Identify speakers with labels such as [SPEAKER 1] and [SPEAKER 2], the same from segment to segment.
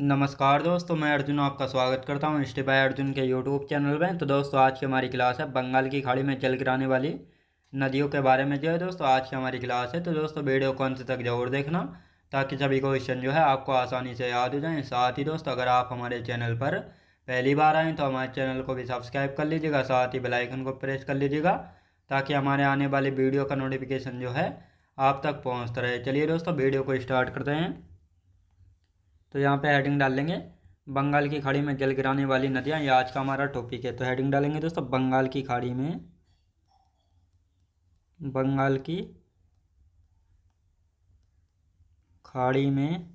[SPEAKER 1] नमस्कार दोस्तों, मैं अर्जुन आपका स्वागत करता हूं स्टेप बाय अर्जुन के यूट्यूब चैनल में। तो दोस्तों, आज की हमारी क्लास है बंगाल की खाड़ी में जल गिराने वाली नदियों के बारे में जो है दोस्तों आज की हमारी क्लास है। तो दोस्तों, वीडियो को अंत तक जरूर देखना ताकि सभी क्वेश्चन जो है आपको आसानी से याद हो जाएं। साथ ही दोस्तों, अगर आप हमारे चैनल पर पहली बार आएँ तो हमारे चैनल को भी सब्सक्राइब कर लीजिएगा, साथ ही बेल आइकन को प्रेस कर लीजिएगा ताकि हमारे आने वाली वीडियो का नोटिफिकेशन जो है आप तक पहुँचता रहे। चलिए दोस्तों, वीडियो को स्टार्ट करते हैं। तो यहाँ पे हेडिंग डाल लेंगे बंगाल की खाड़ी में जल गिराने वाली नदियाँ, ये आज का हमारा टॉपिक है। तो हेडिंग डालेंगे दोस्तों बंगाल की खाड़ी में, बंगाल की खाड़ी में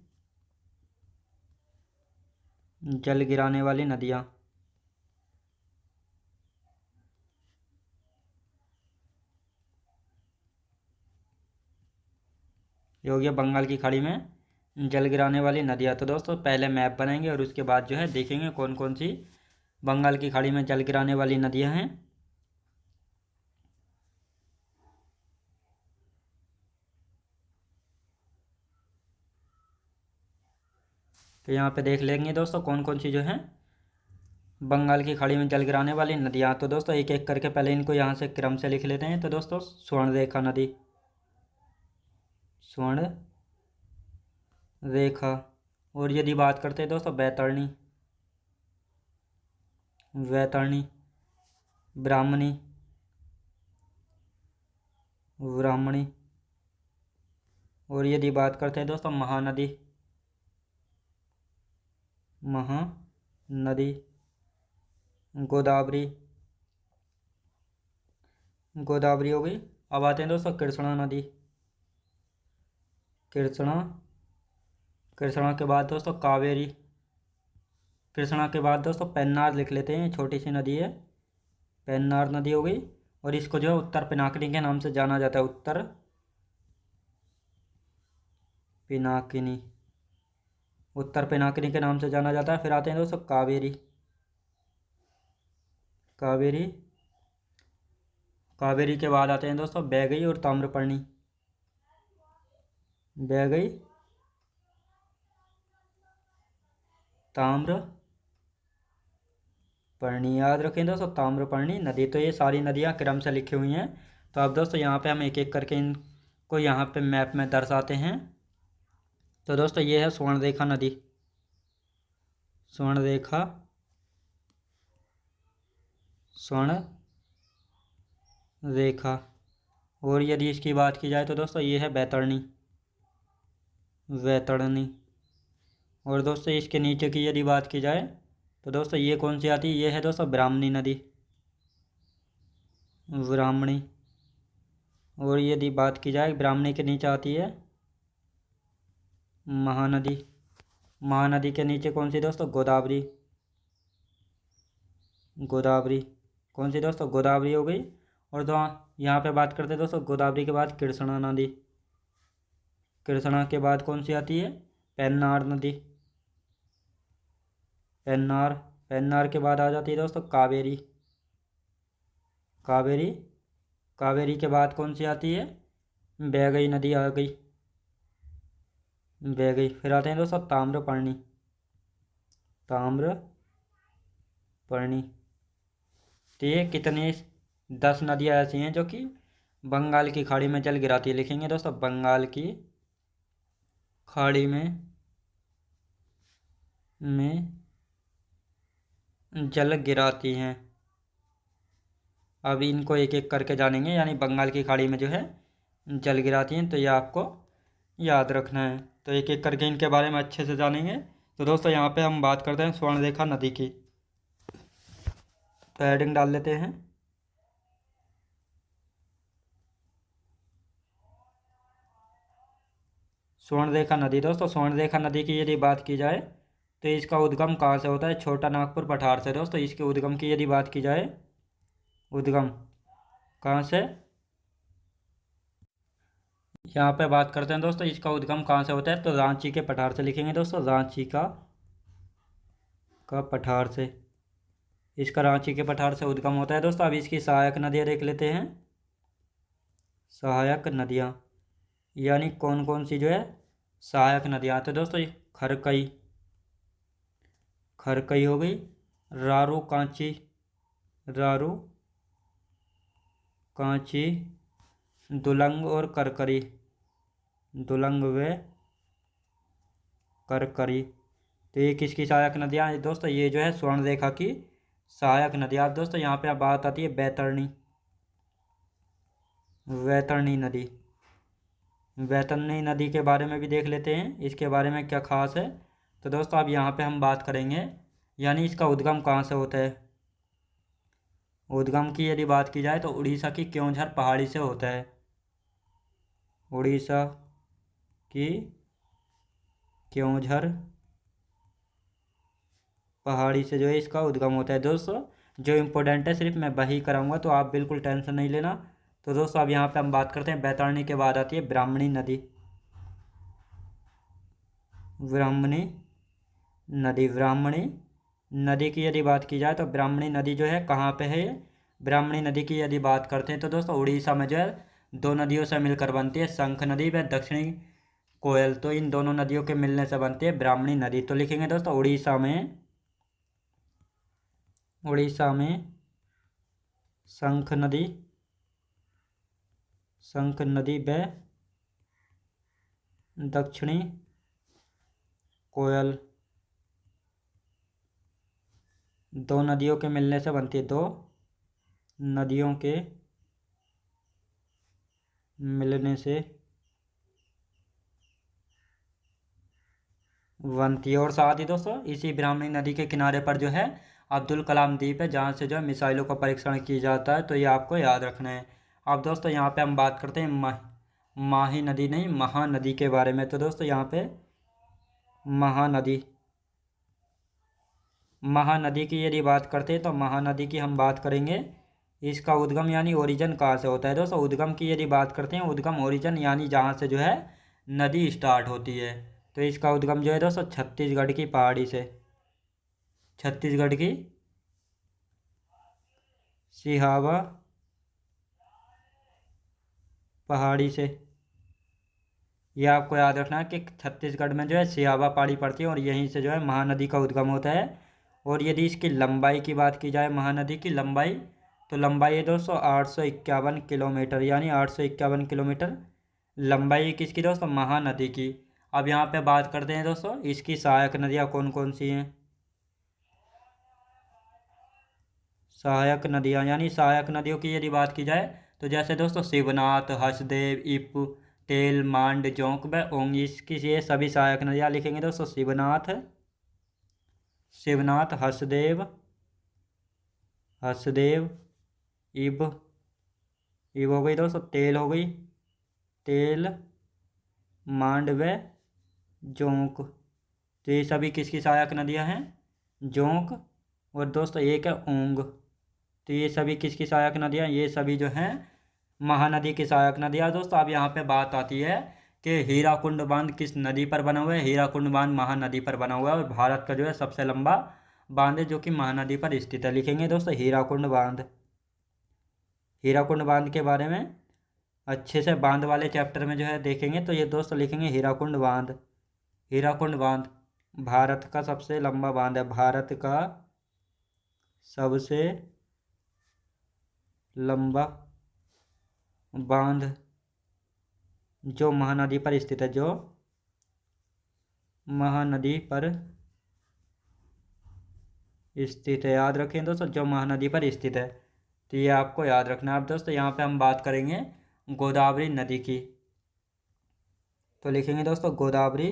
[SPEAKER 1] जल गिराने वाली नदियाँ। ये हो गया बंगाल की खाड़ी में जल गिराने वाली नदियाँ। तो दोस्तों, पहले मैप बनाएंगे और उसके बाद जो है देखेंगे कौन कौन सी बंगाल की खाड़ी में जल गिराने वाली नदियाँ हैं। तो यहाँ पे देख लेंगे दोस्तों कौन कौन सी जो है बंगाल की खाड़ी में जल गिराने वाली नदियाँ। तो दोस्तों, एक एक करके पहले इनको यहाँ से क्रम से लिख लेते हैं। तो दोस्तों, स्वर्णरेखा नदी, स्वर्ण रेखा। और यदि बात करते हैं दोस्तों बैतरणी, वैतरणी, ब्राह्मणी, ब्राह्मणी। और यदि बात करते हैं दोस्तों महानदी, महानदी, गोदावरी, गोदावरी हो गई। अब आते हैं दोस्तों कृष्णा नदी, कृष्णा, कृष्णा के बाद दोस्तों कावेरी, कृष्णा के बाद दोस्तों पेन्नार लिख लेते हैं, छोटी सी नदी है, पेन्नार नदी हो गई। और इसको जो है उत्तर पिनाकिनी के नाम से जाना जाता है, उत्तर पिनाकिनी, उत्तर पिनाकिनी के नाम से जाना जाता है। फिर आते हैं दोस्तों कावेरी, कावेरी, कावेरी के बाद आते हैं दोस्तों बैगई और ताम्रपर्णी, बैगई, ताम्रपर्णी। याद रखें दोस्तों ताम्रपर्णी नदी। तो ये सारी नदियाँ क्रम से लिखी हुई हैं। तो अब दोस्तों यहाँ पे हम एक एक करके इनको यहाँ पे मैप में दर्शाते हैं। तो दोस्तों, ये है स्वर्णरेखा नदी, स्वर्णरेखा, स्वर्ण रेखा। और यदि इसकी बात की जाए तो दोस्तों ये है बैतरणी, वैतरणी। और दोस्तों इसके नीचे की यदि बात की जाए तो दोस्तों ये कौन सी आती है, ये है दोस्तों ब्राह्मणी नदी, ब्राह्मणी। और यदि बात की जाए ब्राह्मणी के नीचे आती है महानदी, महानदी के नीचे कौन सी दोस्तों गोदावरी, गोदावरी। कौन सी दोस्तों गोदावरी हो गई। और तो यहाँ पे बात करते हैं दोस्तों गोदावरी के बाद कृष्णा नदी, कृष्णा के बाद कौन सी आती है पेन्नार नदी, पेन्नार, पेन्नार के बाद आ जाती है दोस्तों कावेरी, कावेरी, कावेरी के बाद कौन सी आती है बैगई नदी आ गई, बैगई। फिर आते हैं दोस्तों ताम्रपर्णी, ताम्रपर्णी। तो ये कितनी 10 नदियाँ ऐसी हैं जो कि बंगाल की खाड़ी में जल गिराती है। लिखेंगे दोस्तों बंगाल की खाड़ी में जल गिराती हैं। अब इनको एक एक करके जानेंगे, यानी बंगाल की खाड़ी में जो है जल गिराती हैं। तो ये आपको याद रखना है। तो एक एक करके इनके बारे में अच्छे से जानेंगे। तो दोस्तों, यहाँ पे हम बात करते हैं स्वर्णरेखा नदी की। तो हेडिंग डाल लेते हैं स्वर्णरेखा नदी। दोस्तों, स्वर्णरेखा नदी की यदि बात की जाए तो इसका उद्गम कहाँ से होता है, छोटा नागपुर पठार से। दोस्तों, इसके उद्गम की यदि बात की जाए, उद्गम कहाँ से, यहाँ पे बात करते हैं दोस्तों इसका उद्गम कहाँ से होता है। तो रांची के पठार से। लिखेंगे दोस्तों रांची का पठार से, इसका रांची के पठार से उद्गम होता है। दोस्तों, अब इसकी सहायक नदियाँ देख लेते हैं, सहायक नदियाँ यानी कौन कौन सी जो है सहायक नदियाँ। तो दोस्तों खरकई, खरकई हो गई, रारू कांची, रारू कांची, दुलंग और करकरी, दुलंग व करकरी। तो ये किसकी सहायक नदियाँ हैं दोस्तों? ये जो है स्वर्ण रेखा की सहायक नदियाँ। अब दोस्तों यहाँ पे अब बात आती है बैतरणी, वैतरणी नदी। वैतरणी नदी के बारे में भी देख लेते हैं, इसके बारे में क्या खास है। तो दोस्तों अब यहाँ पे हम बात करेंगे, यानी इसका उद्गम कहाँ से होता है। उद्गम की यदि बात की जाए तो उड़ीसा की क्योंझर पहाड़ी से होता है। उड़ीसा की क्योंझर पहाड़ी से जो है इसका उद्गम होता है। दोस्तों जो इम्पोर्टेंट है सिर्फ मैं वही कराऊंगा, तो आप बिल्कुल टेंशन नहीं लेना। तो दोस्तों अब यहाँ पे हम बात करते हैं बैतरणी के बाद आती है ब्राह्मणी नदी। ब्राह्मणी नदी, ब्राह्मणी नदी की यदि बात की जाए तो ब्राह्मणी नदी जो है कहाँ पे है? ब्राह्मणी नदी की यदि बात करते हैं तो दोस्तों उड़ीसा में जो है दो नदियों से मिलकर बनती है, शंख नदी व दक्षिणी कोयल। तो इन दोनों नदियों के मिलने से बनती है ब्राह्मणी नदी। तो लिखेंगे दोस्तों उड़ीसा में, उड़ीसा में शंख नदी, शंख नदी व दक्षिणी कोयल, दो नदियों के मिलने से बनती है, दो नदियों के मिलने से बनती है। और साथ ही दोस्तों इसी ब्राह्मणी नदी के किनारे पर जो है अब्दुल कलाम द्वीप है, जहाँ से जो है मिसाइलों का परीक्षण किया जाता है। तो ये आपको याद रखना है। अब दोस्तों यहाँ पे हम बात करते हैं माही नदी नहीं, महानदी के बारे में। तो दोस्तों यहाँ पे महानदी, महानदी की यदि बात करते हैं तो महानदी की हम बात करेंगे, इसका उद्गम यानी ओरिजिन कहाँ से होता है। दोस्तों उद्गम की यदि बात करते हैं, उद्गम ओरिजिन यानी जहाँ से जो है नदी स्टार्ट होती है। तो इसका उद्गम जो है दोस्तों छत्तीसगढ़ की पहाड़ी से, छत्तीसगढ़ की सिहावा पहाड़ी से। यह आपको याद रखना है कि छत्तीसगढ़ में जो है सिहावा पहाड़ी पड़ती है और यहीं से जो है महानदी का उद्गम होता है। और यदि इसकी लंबाई की बात की जाए, महानदी की लंबाई, तो लंबाई है दोस्तों 851 किलोमीटर, यानी 851 किलोमीटर लंबाई किसकी दोस्तों? महानदी की। अब यहाँ पे बात करते हैं दोस्तों इसकी सहायक नदियाँ कौन कौन सी हैं। सहायक नदियाँ, यानी सहायक नदियों की यदि बात की जाए तो जैसे दोस्तों शिवनाथ, हसदेव, इप, तेल, मांड, जोंक व ओंग, इसकी ये सभी सहायक नदियाँ लिखेंगे दोस्तों। शिवनाथ, शिवनाथ, हसदेव, हसदेव, इब, इब हो गई दोस्तों, तेल हो गई, तेल, मांड व जोंक। तो ये सभी किसकी सहायक नदियाँ हैं? जोंक। और दोस्तों एक है ओंग। तो ये सभी किसकी सहायक नदियाँ? ये सभी जो हैं महानदी की सहायक नदियाँ। दोस्तों अब यहाँ पे बात आती है कि हीराकुंड बांध किस नदी पर बना हुआ है। हीराकुंड बांध महानदी पर बना हुआ है और भारत का जो है सबसे लंबा बांध है जो कि महानदी पर स्थित है। लिखेंगे दोस्तों हीराकुंड बांध। हीराकुंड बांध के बारे में अच्छे से बांध वाले चैप्टर में जो है देखेंगे, तो ये दोस्त लिखेंगे हीराकुंड बांध। हीराकुंड बांध भारत का सबसे लंबा बांध है, भारत का सबसे लंबा बांध जो महानदी पर स्थित है, जो महानदी पर स्थित है। याद रखें दोस्तों, जो महानदी पर स्थित है। तो ये आपको याद रखना है। अब दोस्तों यहाँ पे हम बात करेंगे गोदावरी नदी की। तो लिखेंगे दोस्तों गोदावरी,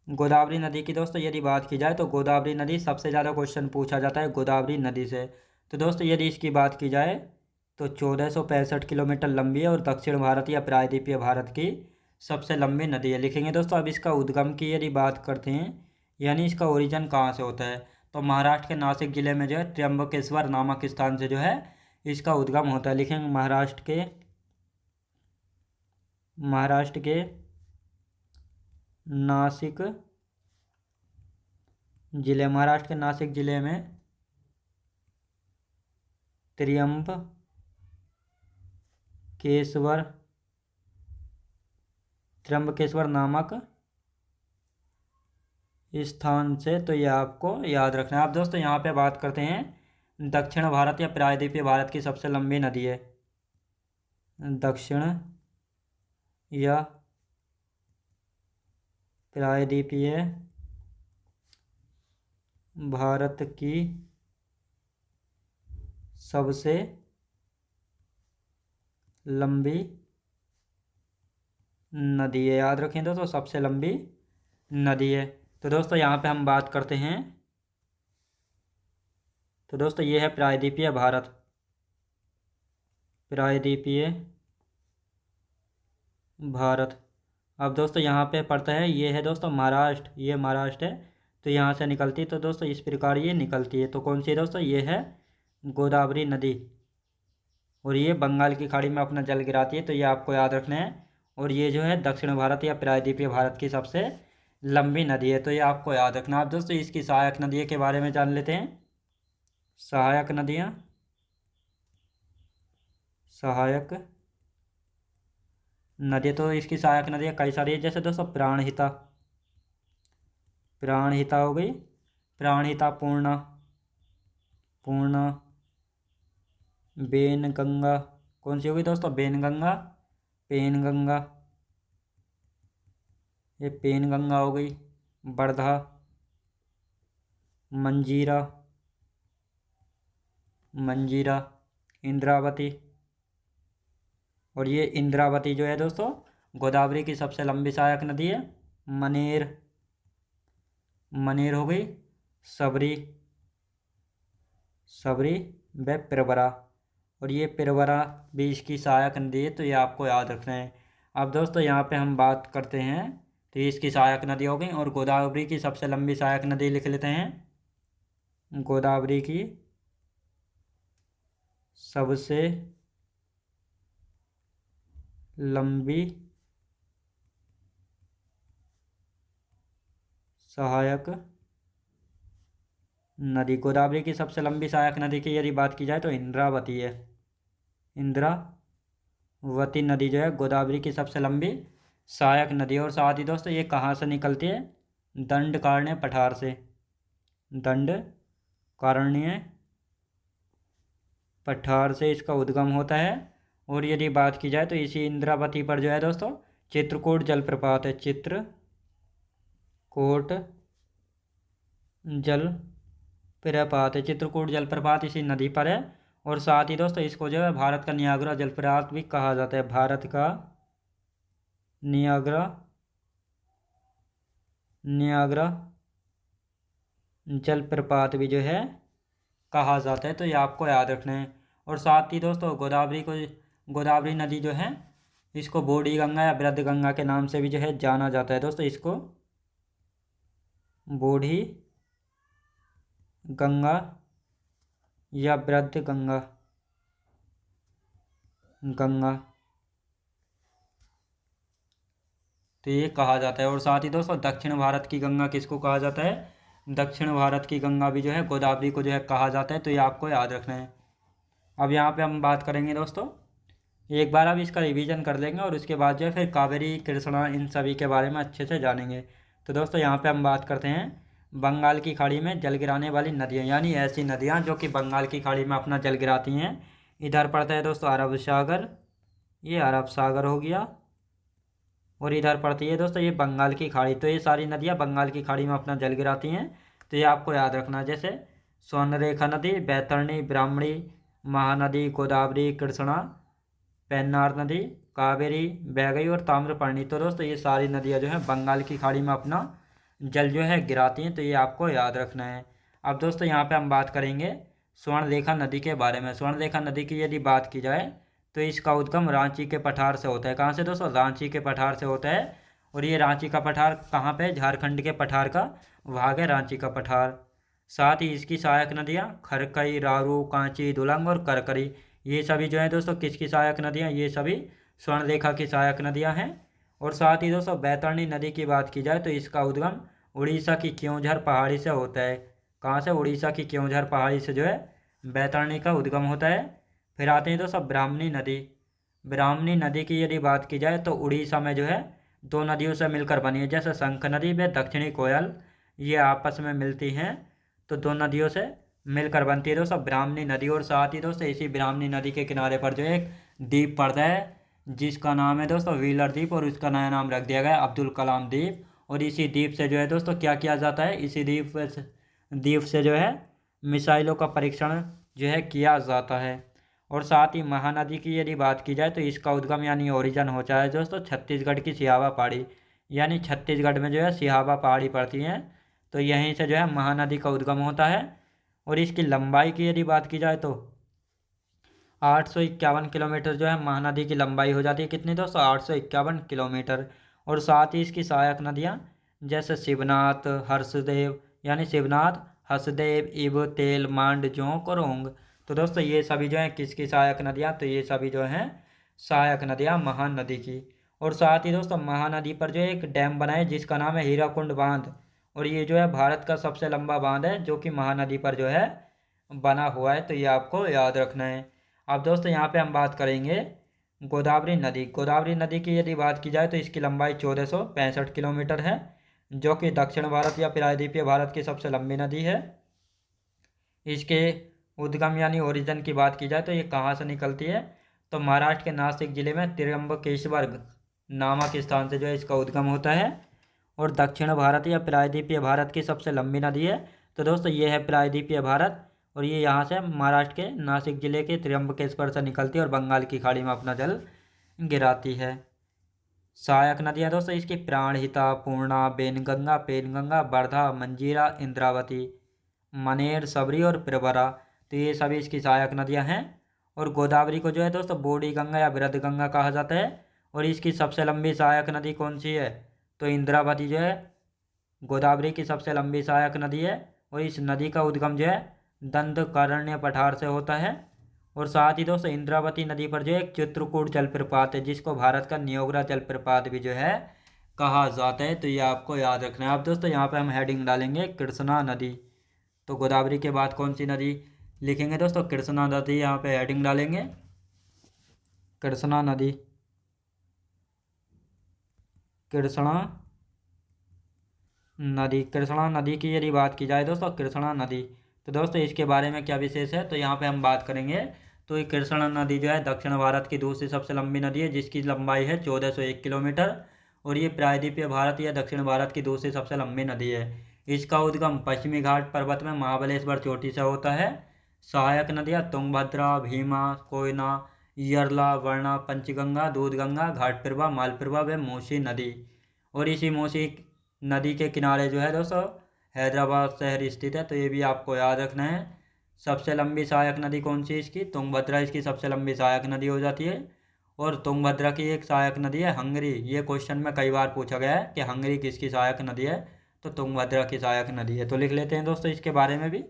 [SPEAKER 1] गोदावरी नदी की दोस्तों यदि बात की जाए तो गोदावरी नदी सबसे ज़्यादा क्वेश्चन पूछा जाता है गोदावरी नदी से। तो दोस्तों यदि इसकी बात की जाए तो 1465 किलोमीटर लंबी है और दक्षिण भारत या प्रायद्वीपीय भारत की सबसे लंबी नदी है। लिखेंगे दोस्तों अब इसका उद्गम की यदि बात करते हैं, यानी इसका ओरिजिन कहाँ से होता है, तो महाराष्ट्र के नासिक जिले में जो है त्र्यंबकेश्वर नामक स्थान से जो है इसका उद्गम होता है। लिखेंगे महाराष्ट्र के नासिक जिले, महाराष्ट्र के नासिक जिले में त्र्यंबकेश्वर नामक स्थान से, तो ये आपको याद रखना है। अब दोस्तों यहाँ पे बात करते हैं दक्षिण भारत या प्रायद्वीपीय भारत की सबसे लंबी नदी है। दक्षिण या प्रायद्वीपीय भारत की सबसे लंबी नदी है, याद रखें दोस्तों, सबसे लंबी नदी है। तो दोस्तों यहाँ पे हम बात करते हैं, तो दोस्तों ये है प्रायद्वीपीय भारत। प्रायद्वीपीय भारत। अब दोस्तों यहाँ पे पड़ता है, ये है दोस्तों महाराष्ट्र, ये महाराष्ट्र है। तो यहाँ से निकलती है, तो दोस्तों इस प्रकार ये निकलती है। तो कौन सी है दोस्तों, ये है गोदावरी नदी। और ये बंगाल की खाड़ी में अपना जल गिराती है, तो ये आपको याद रखना है। और ये जो है दक्षिण भारत या प्रायद्वीपीय भारत की सबसे लंबी नदी है, तो ये आपको याद रखना। आप दोस्तों इसकी सहायक नदियों के बारे में जान लेते हैं। सहायक नदियाँ, सहायक नदी, तो इसकी सहायक नदियाँ कई सारी है। जैसे दोस्तों प्राणहिता, प्राणहिता हो गई, प्राणहिता, पूर्णा, पूर्णा, बेनगंगा, कौन सी होगी दोस्तों, बेनगंगा, पेनगंगा, ये पेनगंगा हो गई। वर्धा, मंजीरा, मंजीरा, इंद्रावती। और ये इंद्रावती जो है दोस्तों गोदावरी की सबसे लंबी सहायक नदी है। मनेर, मनेर हो गई। सबरी, सबरी व प्रवरा। और ये प्रवरा भी इसकी सहायक नदी है, तो ये आपको याद रखना है। अब दोस्तों यहाँ पे हम बात करते हैं, तो ये इसकी सहायक नदी हो गई। और गोदावरी की सबसे लंबी सहायक नदी लिख लेते हैं। गोदावरी की सबसे लंबी सहायक नदी, गोदावरी की सबसे लंबी सहायक नदी की यदि बात की जाए तो इंद्रावती है। इंद्रावती नदी जो है गोदावरी की सबसे लंबी सहायक नदी है। और साथ ही दोस्तों ये कहाँ से निकलती है, दंडकारण्य पठार से, दंडकारण्य पठार से इसका उद्गम होता है। और यदि बात की जाए तो इसी इंद्रावती पर जो है दोस्तों चित्रकूट जलप्रपात है। चित्रकूट जलप्रपात है, चित्रकूट जलप्रपात इसी नदी पर है। और साथ ही दोस्तों इसको जो है भारत का नियाग्रा जलप्रपात भी कहा जाता है। भारत का नियाग्रा, नियाग्रा जलप्रपात भी जो है कहा जाता है, तो ये आपको याद रखना है। और साथ ही दोस्तों गोदावरी नदी जो है इसको बूढ़ी गंगा या वृद्ध गंगा के नाम से भी जो है जाना जाता है दोस्तों। इसको बूढ़ी गंगा या वृद्ध गंगा, गंगा, तो ये कहा जाता है। और साथ ही दोस्तों दक्षिण भारत की गंगा किसको कहा जाता है, दक्षिण भारत की गंगा भी जो है गोदावरी को जो है कहा जाता है, तो ये आपको याद रखना है। अब यहाँ पे हम बात करेंगे दोस्तों, एक बार अब इसका रिवीजन कर लेंगे और उसके बाद जो है फिर कावेरी, कृष्णा, इन सभी के बारे में अच्छे से जानेंगे। तो दोस्तों यहाँ पे हम बात करते हैं बंगाल की खाड़ी में जल गिराने वाली नदियाँ, यानी ऐसी नदियाँ जो कि बंगाल की खाड़ी में अपना जल गिराती हैं। इधर पड़ता है दोस्तों अरब सागर, ये अरब सागर हो गया। और इधर पड़ती है दोस्तों ये बंगाल की खाड़ी। तो ये सारी नदियाँ बंगाल की खाड़ी में अपना जल गिराती हैं, तो ये आपको याद रखना। जैसे स्वर्णरेखा नदी, बैतरणी, ब्राह्मणी, महानदी, गोदावरी, कृष्णा, पेन्नार नदी, कावेरी, बैगई और ताम्रपर्णी। तो दोस्तों ये सारी नदियाँ जो है बंगाल की खाड़ी में अपना जल जो है गिराती हैं, तो ये आपको याद रखना है। अब दोस्तों यहाँ पे हम बात करेंगे स्वर्णरेखा नदी के बारे में। स्वर्णरेखा नदी की यदि बात की जाए तो इसका उद्गम रांची के पठार से होता है। कहाँ से दोस्तों, रांची के पठार से होता है। और ये रांची का पठार कहाँ पे, झारखंड के पठार का भाग है रांची का पठार। साथ ही इसकी सहायक नदियाँ खरकई, रारू, कांची, दुलंग और करकरी, ये सभी जो है दोस्तों किसकी सहायक नदियाँ, ये सभी स्वर्णरेखा की सहायक नदियाँ हैं। और साथ ही दोस्तों बैतरणी नदी की बात की जाए तो इसका उद्गम उड़ीसा की क्योंझर पहाड़ी से होता है। कहाँ से, उड़ीसा की क्योंझर पहाड़ी से जो है बैतरणी का उद्गम होता है। फिर आते हैं दोस्तों ब्राह्मणी नदी। ब्राह्मणी नदी की यदि बात की जाए तो उड़ीसा में जो है दो नदियों से मिलकर बनी है। जैसे शंख नदी व दक्षिणी कोयल ये आपस में मिलती हैं तो दो नदियों से मिलकर बनती है दोस्तों ब्राह्मणी नदी। और साथ ही दोस्तों इसी ब्राह्मणी नदी के किनारे पर जो है एक द्वीप पड़ता है जिसका नाम है दोस्तों व्हीलर द्वीप, और उसका नया नाम रख दिया गया है अब्दुल कलाम द्वीप। और इसी द्वीप से जो है दोस्तों क्या किया जाता है, इसी द्वीप से जो है मिसाइलों का परीक्षण जो है किया जाता है। और साथ ही महानदी की यदि बात की जाए तो इसका उद्गम यानी ओरिजिन होता है दोस्तों छत्तीसगढ़ की सिहावा पहाड़ी, यानी छत्तीसगढ़ में जो है सिहावा पहाड़ी पड़ती हैं, तो यहीं से जो है महानदी का उद्गम होता है। और इसकी लंबाई की यदि बात की जाए तो 851 किलोमीटर जो है महानदी की लंबाई हो जाती है। कितनी दोस्तों? 851 किलोमीटर। और साथ ही इसकी सहायक नदियाँ जैसे शिवनाथ, हर्षदेव यानी शिवनाथ, हर्षदेव, इब, तेल, मांड, जोंक और ओंग। तो दोस्तों ये सभी जो हैं किसकी सहायक नदियाँ? तो ये सभी जो हैं सहायक नदियाँ महानदी की। और साथ ही दोस्तों महानदी पर जो एक डैम बना है जिसका नाम है हीराकुंड बांध, और ये जो है भारत का सबसे लंबा बांध है जो कि महानदी पर जो है बना हुआ है, तो ये आपको याद रखना है। अब दोस्तों यहाँ पे हम बात करेंगे गोदावरी नदी। गोदावरी नदी की यदि बात की जाए तो इसकी लंबाई 1465 किलोमीटर है, जो कि दक्षिण भारत या प्रायद्वीपीय भारत की सबसे लंबी नदी है। इसके उद्गम यानी ओरिजिन की बात की जाए तो ये कहाँ से निकलती है, तो महाराष्ट्र के नासिक जिले में त्र्यंबकेश्वर नामक स्थान से जो है इसका उद्गम होता है। और दक्षिण भारत या प्रायद्वीपीय भारत की सबसे लंबी नदी है। तो दोस्तों ये है प्रायद्वीपीय भारत, और ये यहाँ से महाराष्ट्र के नासिक जिले के त्र्यंबकेश्वर से निकलती है और बंगाल की खाड़ी में अपना जल गिराती है। सहायक नदियाँ दोस्तों इसकी प्राणहिता, पूर्णा, बेनगंगा, पेनगंगा, वर्धा, मंजीरा, इंद्रावती, मनेर, सबरी और प्रवरा, तो ये सभी इसकी सहायक नदियाँ हैं। और गोदावरी को जो है दोस्तों बूढ़ी गंगा या वृद्ध गंगा कहा जाता है। और इसकी सबसे लंबी सहायक नदी कौन सी है, तो इंद्रावती जो है गोदावरी की सबसे लंबी सहायक नदी है। और इस नदी का उद्गम जो है दंडकारण्य पठार से होता है। और साथ ही दोस्तों इंद्रावती नदी पर जो एक चित्रकूट जलप्रपात है जिसको भारत का नियोग्रा जलप्रपात भी जो है कहा जाता है, तो ये आपको याद रखना है। अब दोस्तों यहाँ पे हम हेडिंग डालेंगे कृष्णा नदी। तो गोदावरी के बाद कौन सी नदी लिखेंगे दोस्तों? कृष्णा नदी। यहाँ पे हेडिंग डालेंगे कृष्णा नदी। कृष्णा नदी। कृष्णा नदी की यदि बात की जाए दोस्तों, कृष्णा नदी, तो दोस्तों इसके बारे में क्या विशेष है, तो यहाँ पे हम बात करेंगे। तो ये कृष्णा नदी जो है दक्षिण भारत की दूसरी सबसे लंबी नदी है जिसकी लंबाई है 1401 किलोमीटर। और ये प्रायद्वीपीय भारत या दक्षिण भारत की दूसरी सबसे लंबी नदी है। इसका उद्गम पश्चिमी घाट पर्वत में महाबलेश्वर चोटी से होता है। सहायक नदियाँ तुंगभद्रा, भीमा, कोयना, यरला, वर्णा, पंचगंगा, दूधगंगा, घाटप्रभा, मालप्रभा व मूसी नदी। और इसी मूसी नदी के किनारे जो है दोस्तों हैदराबाद शहर स्थित है, तो ये भी आपको याद रखना है। सबसे लंबी सहायक नदी कौन सी है इसकी? तुंगभद्रा इसकी सबसे लंबी सहायक नदी हो जाती है। और तुंगभद्रा की एक सहायक नदी है हंगरी। ये क्वेश्चन में कई बार पूछा गया है कि हंगरी किसकी सहायक नदी है, तो तुंगभद्रा की सहायक नदी है। तो लिख लेते हैं दोस्तों इसके बारे में भी।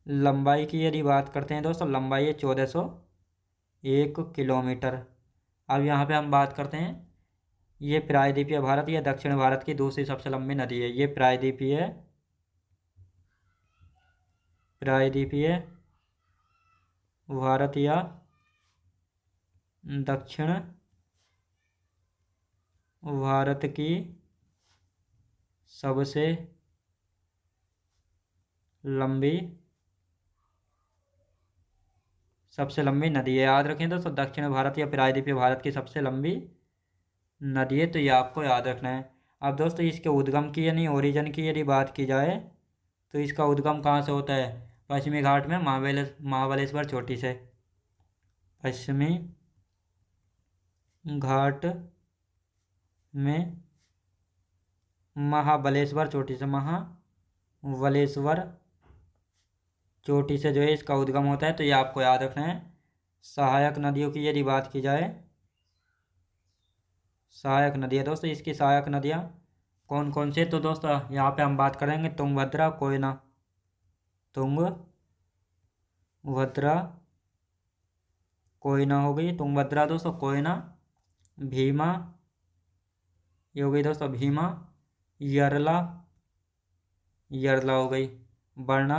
[SPEAKER 1] लंबाई की यदि बात करते हैं दोस्तों, लंबाई है 1401 किलोमीटर। अब यहाँ पे हम बात करते हैं, ये प्रायद्वीपीय भारत या दक्षिण भारत की दूसरी सबसे लंबी नदी है। ये प्रायद्वीपीय भारत या दक्षिण भारत की सबसे लंबी नदी है। याद रखें दोस्तों दक्षिण भारत या प्रायद्वीपीय भारत की सबसे लंबी नदी है, तो ये आपको याद रखना है। अब दोस्तों इसके उद्गम की यानी ओरिजिन की यदि बात की जाए तो इसका उद्गम कहाँ से होता है? पश्चिमी घाट में महाबलेश्वर चोटी से। पश्चिमी घाट में महाबलेश्वर चोटी से जो है इसका उद्गम होता है, तो ये आपको याद रखना है। सहायक नदियों की यदि बात की जाए, सहायक नदियाँ दोस्तों इसकी सहायक नदियाँ कौन कौन से, तो दोस्तों यहाँ पे हम बात करेंगे तुंगभद्रा, कोयना, तुंगभद्रा, कोयना हो गई तुंगभद्रा दोस्तों, कोयना, भीमा, ये हो गई दोस्तों भीमा, यरला हो गई, वर्णा,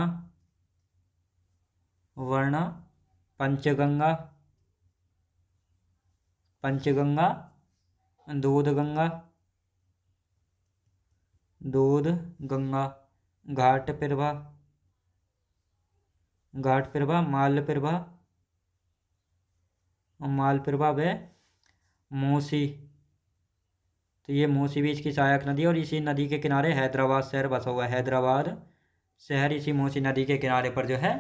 [SPEAKER 1] पंचगंगा, दूधगंगा, दूध गंगा। घाटप्रभा, घाटप्रभा मालप्रभा, मालप्रभा व मूसी। तो ये मूसी भी इसकी सहायक नदी है और इसी नदी के किनारे हैदराबाद शहर बसा हुआ है। हैदराबाद शहर इसी मूसी नदी के किनारे पर जो है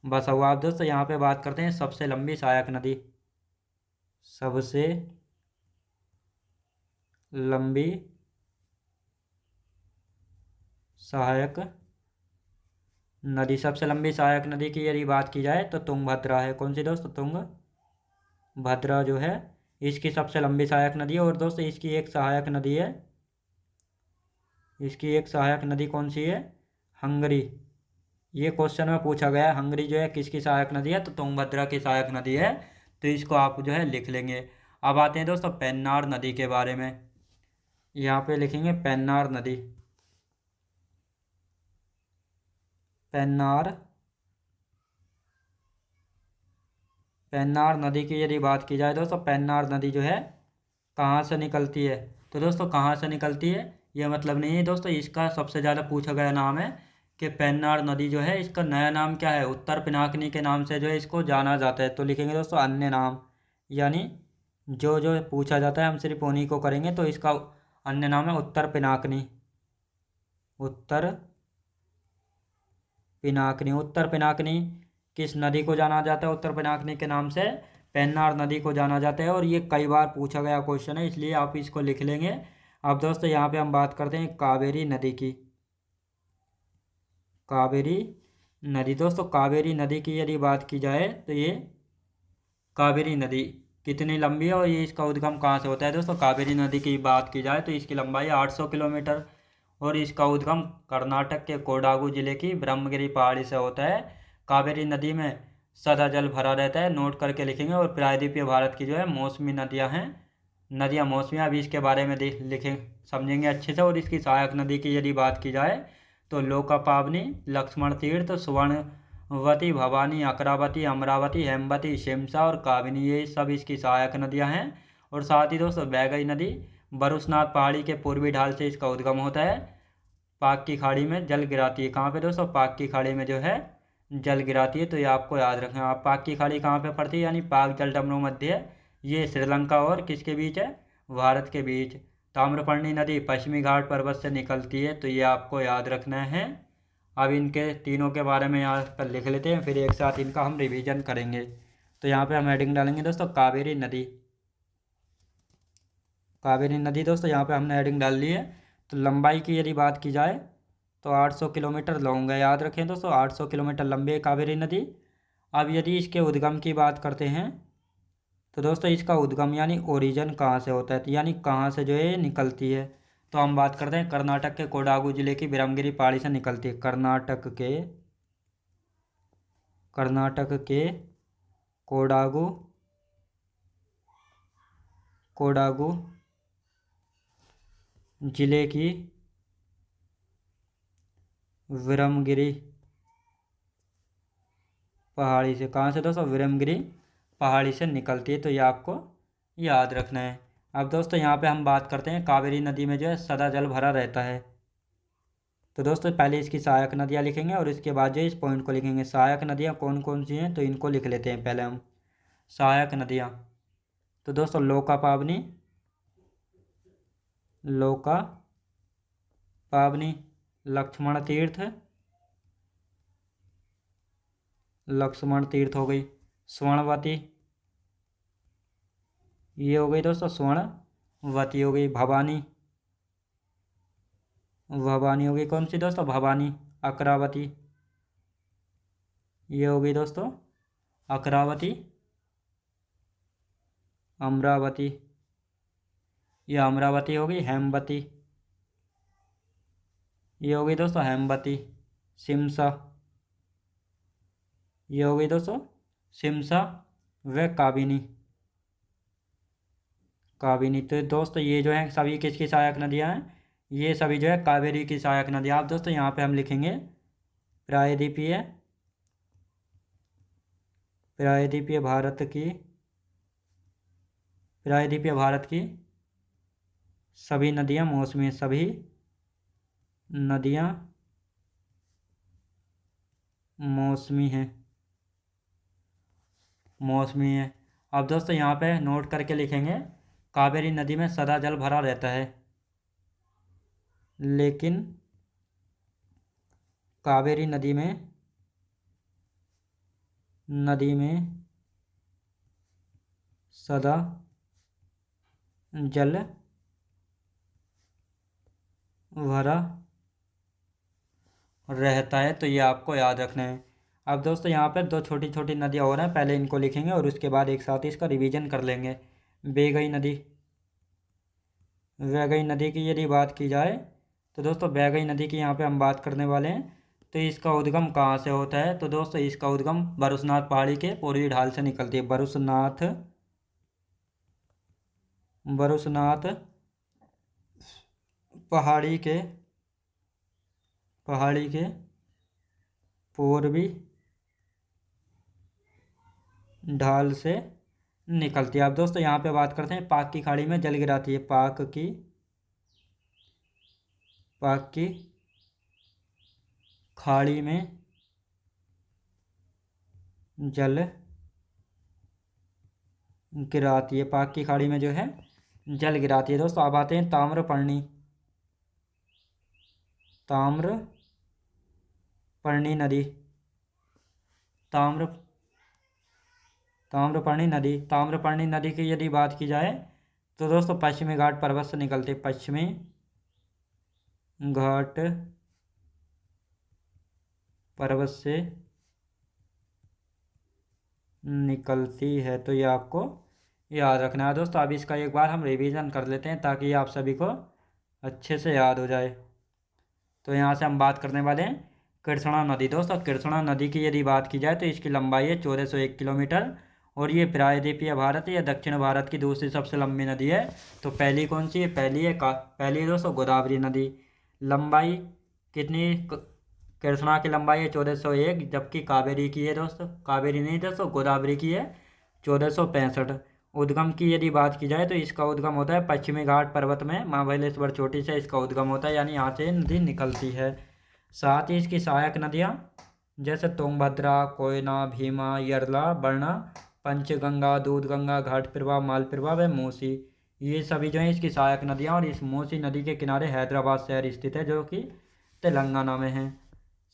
[SPEAKER 1] बसा हुआ। आप दोस्तों यहाँ पे बात करते हैं सबसे लंबी सहायक नदी। सबसे लंबी सहायक नदी, सबसे लंबी सहायक नदी की यदि बात की जाए तो तुंगभद्रा है। कौन सी दोस्तों? तुंगभद्रा जो है इसकी सबसे लंबी सहायक नदी है। और दोस्तों इसकी एक सहायक नदी है, इसकी एक सहायक नदी कौन सी है? हंगरी। ये क्वेश्चन में पूछा गया है, हंगरी जो है किसकी सहायक नदी है? तो तुंगभद्रा की सहायक नदी है। तो इसको आप जो है लिख लेंगे। अब आते हैं दोस्तों पेन्नार नदी के बारे में। यहाँ पे लिखेंगे पेन्नार नदी। पेन्नार, पेन्नार नदी की यदि बात की जाए दोस्तों, पेन्नार नदी जो है कहाँ से निकलती है? तो दोस्तों कहाँ से निकलती है ये मतलब नहीं है दोस्तों, इसका सबसे ज़्यादा पूछा गया नाम है कि पेन्नार नदी जो है इसका नया नाम क्या है? उत्तर पिनाकिनी के नाम से जो है इसको जाना जाता है। तो लिखेंगे दोस्तों अन्य नाम, यानी जो जो पूछा जाता है हम सिर्फ उन्हीं को करेंगे। तो इसका अन्य नाम है उत्तर पिनाकिनी। उत्तर पिनाकिनी, उत्तर पिनाकिनी किस नदी को जाना जाता है? उत्तर पिनाकिनी के नाम से पेन्नार नदी को जाना जाता है। और ये कई बार पूछा गया क्वेश्चन है, इसलिए आप इसको लिख लेंगे। अब दोस्तों यहाँ पे हम बात करते हैं कावेरी नदी की। कावेरी नदी, दोस्तों कावेरी नदी की यदि बात की जाए तो ये कावेरी नदी कितनी लंबी है और ये इसका उद्गम कहाँ से होता है? दोस्तों कावेरी नदी की बात की जाए तो इसकी लंबाई 800 किलोमीटर और इसका उद्गम कर्नाटक के कोडागु जिले की ब्रह्मगिरी पहाड़ी से होता है। कावेरी नदी में सदा जल भरा रहता है, नोट करके लिखेंगे। और प्रायद्वीपीय भारत की जो है मौसमी नदियाँ हैं, नदियाँ मौसमी, अभी इसके बारे में लिखें समझेंगे अच्छे से। और इसकी सहायक नदी की यदि बात की जाए तो लोकापावनी, लक्ष्मण तीर्थ, स्वर्णवती, भवानी, अकरावती, अमरावती, हेमवती, शिमसा और काबिनी, ये सब इसकी सहायक नदियाँ हैं। और साथ ही दोस्तों बैगई नदी बरुसनाथ पहाड़ी के पूर्वी ढाल से इसका उद्गम होता है, पाक की खाड़ी में जल गिराती है। कहाँ पे दोस्तों? पाक की खाड़ी में जो है जल गिराती है। तो ये आपको याद रखना। आप पाक की खाड़ी कहाँ पे पड़ती है? यानी पाक जलडमरू मध्य, ये श्रीलंका और किसके बीच है? भारत के बीच। ताम्रपर्णी नदी पश्चिमी घाट पर्वत से निकलती है। तो ये आपको याद रखना है। अब इनके तीनों के बारे में यहाँ पर लिख लेते हैं, फिर एक साथ इनका हम रिवीजन करेंगे। तो यहाँ पे हम हेडिंग डालेंगे दोस्तों कावेरी नदी। कावेरी नदी दोस्तों यहाँ पे हमने हेडिंग डाल ली है। तो लंबाई की यदि बात की जाए तो 800 किलोमीटर लॉन्ग है। याद रखें दोस्तों 800 किलोमीटर लंबी है कावेरी नदी। अब यदि इसके उद्गम की बात करते हैं तो दोस्तों इसका उद्गम यानी ओरिजिन कहाँ से होता है, तो यानी कहाँ से जो है ये निकलती है। तो हम बात करते हैं कर्नाटक के कोडागु जिले की ब्रह्मगिरी पहाड़ी से निकलती है। कर्नाटक के कोडागु कोडागु जिले की ब्रह्मगिरी पहाड़ी से, कहाँ से दोस्तों? ब्रह्मगिरी पहाड़ी से निकलती है। तो ये आपको याद रखना है। अब दोस्तों यहाँ पे हम बात करते हैं कावेरी नदी में जो है सदा जल भरा रहता है। तो दोस्तों पहले इसकी सहायक नदियाँ लिखेंगे और इसके बाद जो इस पॉइंट को लिखेंगे। सहायक नदियाँ कौन कौन सी हैं तो इनको लिख लेते हैं पहले हम। सहायक नदियाँ तो दोस्तों लोका पावनी, लोका पावनी, लक्ष्मण तीर्थ, लक्ष्मण तीर्थ हो गई, स्वर्णवती, ये हो गई दोस्तों स्वर्णवती हो गई, भवानी, भवानी हो गई कौन सी दोस्तों? भवानी, अकरावती, ये हो गई दोस्तों अकरावती, अमरावती, ये अमरावती हो गई, हेमवती, ये हो गई दोस्तों हेमवती, सिमसा, ये हो गई दोस्तों सिमसा व काबिनी, काबिनी। तो दोस्तों ये जो है सभी किसकी सहायक नदियाँ हैं? ये सभी जो है कावेरी की सहायक नदियाँ। आप दोस्तों यहाँ पे हम लिखेंगे प्रायद्वीपीय, प्रायद्वीपीय भारत की, प्रायद्वीपीय भारत की सभी नदियाँ मौसमी, सभी नदियाँ मौसमी हैं, मौसमी है। अब दोस्तों यहाँ पे नोट करके लिखेंगे, कावेरी नदी में सदा जल भरा रहता है, लेकिन कावेरी नदी में सदा जल भरा रहता है। तो ये आपको याद रखना है। अब दोस्तों यहाँ पे दो छोटी छोटी नदियाँ और हैं, पहले इनको लिखेंगे और उसके बाद एक साथ ही इसका रिवीजन कर लेंगे। बेगई नदी, वैगई नदी की यदि बात की जाए तो दोस्तों वैगई नदी की यहाँ पे हम बात करने वाले हैं। तो इसका उद्गम कहाँ से होता है? तो दोस्तों इसका उद्गम बरुसनाथ पहाड़ी के पूर्वी ढाल से निकलती है। बरुसनाथ पहाड़ी के पूर्वी ढाल से निकलती है। अब दोस्तों यहाँ पे बात करते हैं, पाक की खाड़ी में जल गिराती है। पाक की खाड़ी में जल गिराती है, पाक की खाड़ी में जो है जल गिराती है। दोस्तों अब आते हैं ताम्रपर्णी नदी। ताम्रपर्णी नदी की यदि बात की जाए तो दोस्तों पश्चिमी घाट पर्वत से निकलती है। पश्चिमी घाट पर्वत से निकलती है। तो ये आपको याद रखना है दोस्तों। अब इसका एक बार हम रिवीजन कर लेते हैं ताकि आप सभी को अच्छे से याद हो जाए। तो यहाँ से हम बात करने वाले हैं कृष्णा नदी। दोस्तों कृष्णा नदी की यदि बात की जाए तो इसकी लंबाई है 1401 किलोमीटर और ये प्रायद्वीपीय भारत या दक्षिण भारत की दूसरी सबसे लंबी नदी है। तो पहली कौन सी है? पहली है दोस्तों गोदावरी नदी। लंबाई कितनी? कृष्णा की लंबाई है 1401, जबकि कावेरी की है दोस्तों, कावेरी नहीं दोस्तों, गोदावरी की है 1465। उद्गम की यदि बात की जाए तो इसका उद्गम होता है पश्चिमी घाट पर्वत में महाबलेश्वर चोटी से इसका उद्गम होता है, यानी यहाँ से नदी निकलती है। साथ ही इसकी सहायक नदियाँ जैसे तुंगभद्रा, कोयना, भीमा, यरला, बरना, पंचगंगा, दूधगंगा, घाट प्रभा, माल प्रभा व मूसी, ये सभी जो है इसकी सहायक नदियाँ। और इस मूसी नदी के किनारे हैदराबाद शहर स्थित है जो कि तेलंगाना में है।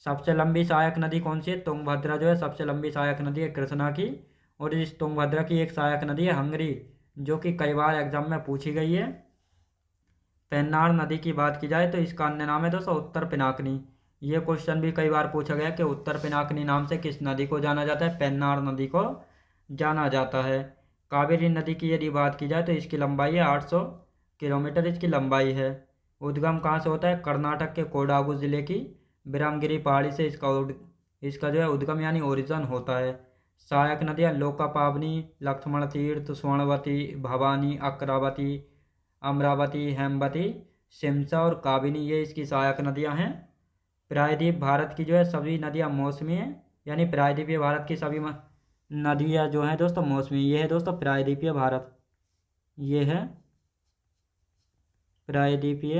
[SPEAKER 1] सबसे लंबी सहायक नदी कौन सी है? तुंगभद्रा जो है सबसे लंबी सहायक नदी है कृष्णा की। और इस तुंगभद्रा की एक सहायक नदी है हंगरी, जो कि कई बार एग्जाम में पूछी गई है। पेन्नार नदी की बात की जाए तो इसका अन्य नाम है दोस्तों उत्तर पिनाकिनी। ये क्वेश्चन भी कई बार पूछा गया कि उत्तर पिनाकिनी नाम से किस नदी को जाना जाता है? पेन्नार नदी को जाना जाता है। कावेरी नदी की यदि बात की जाए तो इसकी लंबाई है 800 किलोमीटर इसकी लंबाई है। उद्गम कहाँ से होता है? कर्नाटक के कोडागु जिले की ब्रह्मगिरी पहाड़ी से इसका जो है उद्गम यानी ओरिजिन होता है। सहायक नदियाँ लोकापावनी, लक्ष्मण तीर्थ, स्वर्णवती, भवानी, अक्रावती, अमरावती, हेमवती, सिमसा और काबिनी, ये इसकी सहायक नदियाँ हैं। प्रायद्वीप भारत की जो है सभी नदियाँ मौसमी हैं, यानी प्रायद्वीपीय भारत की सभी नदियाँ जो हैं दोस्तों मौसमी। ये है दोस्तों प्रायद्वीपीय भारत, ये है प्रायद्वीपीय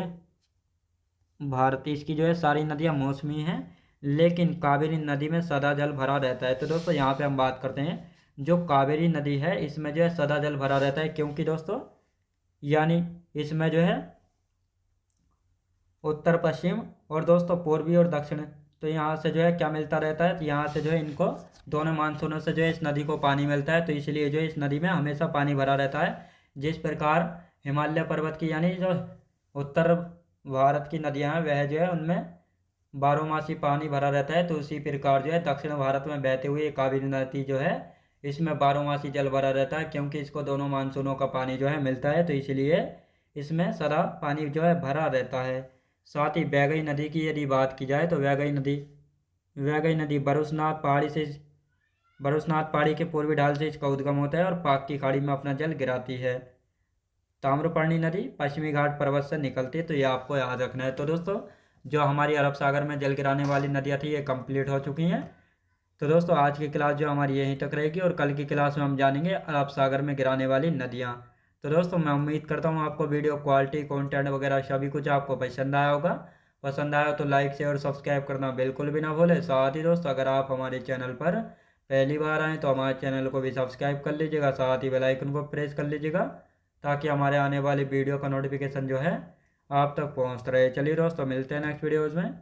[SPEAKER 1] भारत, इसकी जो है सारी नदियाँ मौसमी हैं, लेकिन कावेरी नदी में सदा जल भरा रहता है। तो दोस्तों यहाँ पे हम बात करते हैं, जो कावेरी नदी है इसमें जो है सदा जल भरा रहता है, क्योंकि दोस्तों यानी इसमें जो है उत्तर पश्चिम और दोस्तों पूर्वी और दक्षिण, तो यहाँ से जो है क्या मिलता रहता है? तो यहाँ से जो है इनको दोनों मानसूनों से जो है इस नदी को पानी मिलता है, तो इसलिए जो है इस नदी में हमेशा पानी भरा रहता है। जिस प्रकार हिमालय पर्वत की यानी जो उत्तर भारत की नदियाँ हैं वह जो है उनमें बारहमासी पानी भरा रहता है, तो उसी प्रकार जो है दक्षिण भारत में बहते हुए कावेरी नदी जो है इसमें बारहमासी जल भरा रहता है, क्योंकि इसको दोनों मानसूनों का पानी जो है मिलता है, तो इसलिए इसमें सदा पानी जो है भरा रहता है। साथ ही वैगई नदी की यदि बात की जाए तो वैगई नदी बरुसनाथ पहाड़ी के पूर्वी ढाल से इसका उद्गम होता है और पाक की खाड़ी में अपना जल गिराती है। ताम्रपर्णी नदी पश्चिमी घाट पर्वत से निकलती है, तो ये आपको याद रखना है। तो दोस्तों जो हमारी अरब सागर में जल गिराने वाली नदियाँ थी ये कंप्लीट हो चुकी हैं। तो दोस्तों आज की क्लास जो हमारी यहीं तक रहेगी और कल की क्लास में हम जानेंगे अरब सागर में गिराने वाली नदियाँ। तो दोस्तों मैं उम्मीद करता हूँ आपको वीडियो क्वालिटी, कंटेंट वगैरह सभी कुछ आपको पसंद आया होगा। पसंद आया तो लाइक शेयर और सब्सक्राइब करना बिल्कुल भी ना भूलें। साथ ही दोस्तों अगर आप हमारे चैनल पर पहली बार आएँ तो हमारे चैनल को भी सब्सक्राइब कर लीजिएगा, साथ ही बेल आइकन को प्रेस कर लीजिएगा ताकि हमारे आने वाली वीडियो का नोटिफिकेशन जो है आप तक पहुंचता रहे। चलिए दोस्तों मिलते हैं नेक्स्ट वीडियोज़ में।